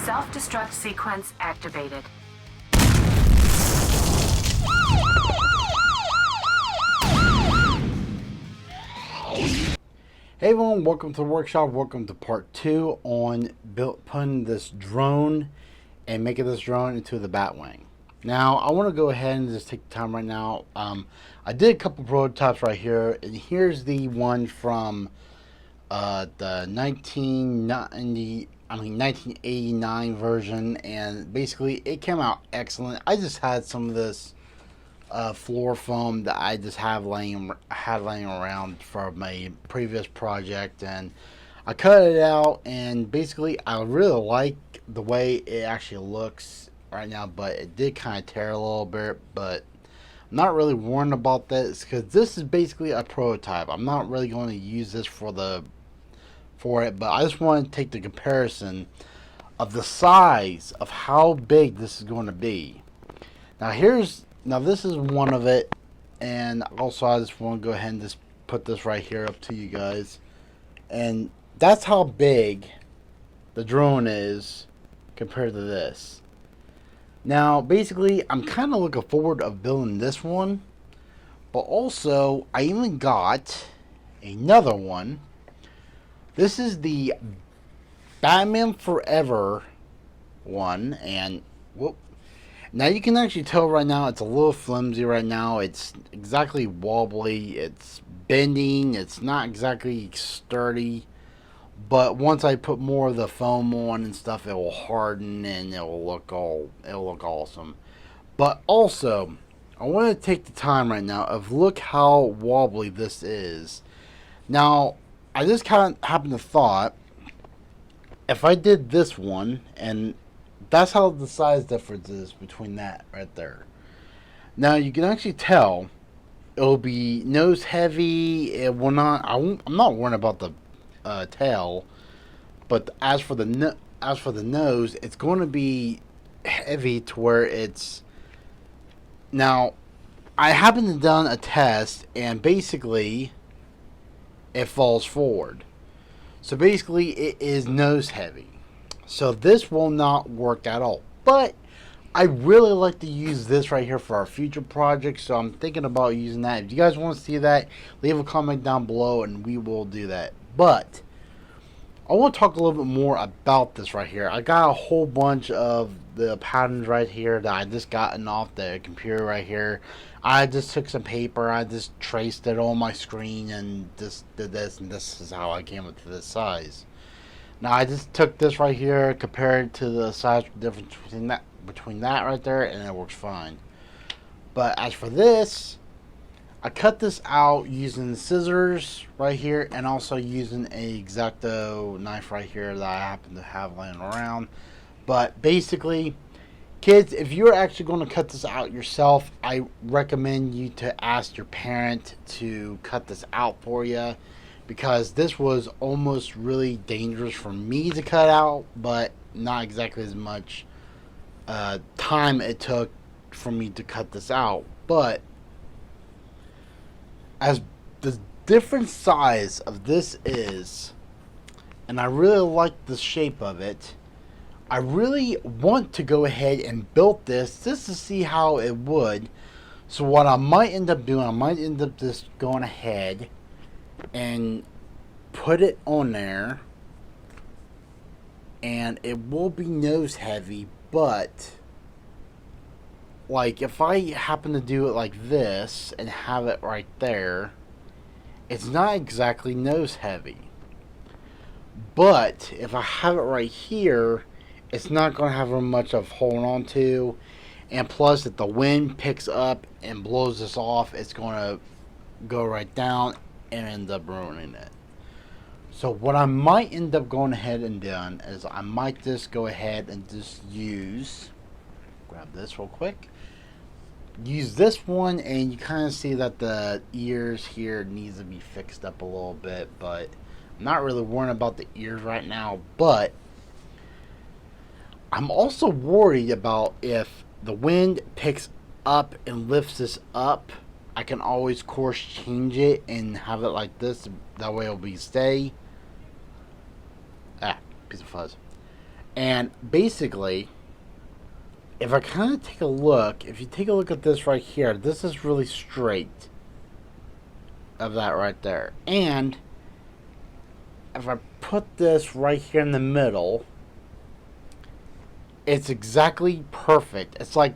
Self-destruct sequence activated. Hey everyone, welcome to the workshop. Welcome to part 2 on putting this drone and making this drone into the Batwing. Now, I want to go ahead and just take the time right now. I did a couple prototypes right here, and here's the one from the 1989 version, and basically it came out excellent. I just had some of this floor foam that I just had laying around for my previous project, and I cut it out, and basically I really like the way it actually looks right now, but it did kind of tear a little bit. But I'm not really worried about this because this is basically a prototype. I'm not really going to use this for it, but I just want to take the comparison of the size of how big this is going to be. Now this is one of it, and also I just want to go ahead and just put this right here up to you guys, and that's how big the drone is compared to this. Now basically I'm kind of looking forward of building this one, but also I even got another one. This is the Batman Forever one, and whoop. Now you can actually tell right now it's a little flimsy right now. It's exactly wobbly. It's bending. It's not exactly sturdy. But once I put more of the foam on and stuff, it will harden and it'll look awesome. But also, I want to take the time right now of look how wobbly this is. Now, I just kind of happened to thought if I did this one, and that's how the size difference is between that right there. Now you can actually tell it'll be nose heavy. It will not. I'm not worried about the tail, but as for the nose, it's going to be heavy to where it's. Now, I happen to done a test, and basically, it falls forward. So basically, it is nose heavy. So this will not work at all. But I really like to use this right here for our future projects. So I'm thinking about using that. If you guys want to see that, leave a comment down below and we will do that. But I want to talk a little bit more about this right here. I got a whole bunch of the patterns right here that I just gotten off the computer right here. I just took some paper, I just traced it on my screen and just did this, and this is how I came up to this size. Now I just took this right here, compared to the size difference between that right there, and it works fine. But as for this, I cut this out using scissors right here, and also using a X-Acto knife right here that I happen to have laying around. But basically, kids, if you're actually going to cut this out yourself, I recommend you to ask your parent to cut this out for you, because this was almost really dangerous for me to cut out, but not exactly as much time it took for me to cut this out. But as the different size of this is, and I really like the shape of it, I really want to go ahead and build this just to see how it would. So what I might end up doing, I might end up just going ahead and put it on there, and it will be nose heavy. But like if I happen to do it like this and have it right there, it's not exactly nose heavy. But if I have it right here, it's not going to have much of holding on to. And plus, if the wind picks up and blows this off, it's going to go right down and end up ruining it. So what I might end up going ahead and doing is I might just go ahead and just grab this real quick. Use this one, and you kind of see that the ears here needs to be fixed up a little bit, but I'm not really worried about the ears right now. But I'm also worried about if the wind picks up and lifts this up, I can always course change it and have it like this. That way it'll be stay. Piece of fuzz. And basically, if I kind of take a look, if you take a look at this right here, this is really straight of that right there. And if I put this right here in the middle, it's exactly perfect. It's like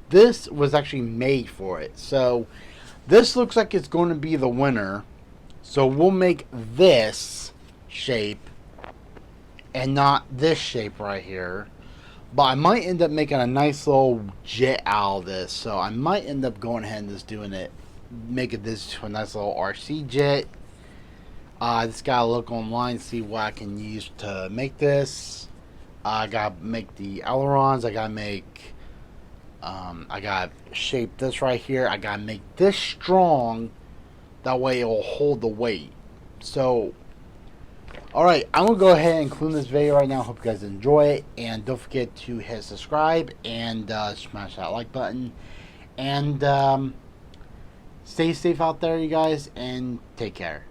this was actually made for it. So this looks like it's going to be the winner. So we'll make this shape and not this shape right here. But I might end up making a nice little jet out of this. So I might end up going ahead and just doing it, making this to a nice little RC jet. I just gotta look online, see what I can use to make this. I gotta make the ailerons. I gotta shape this right here. I gotta make this strong. That way it will hold the weight. So, alright, I'm gonna go ahead and conclude this video right now. Hope you guys enjoy it. And don't forget to hit subscribe and smash that like button. And stay safe out there, you guys, and take care.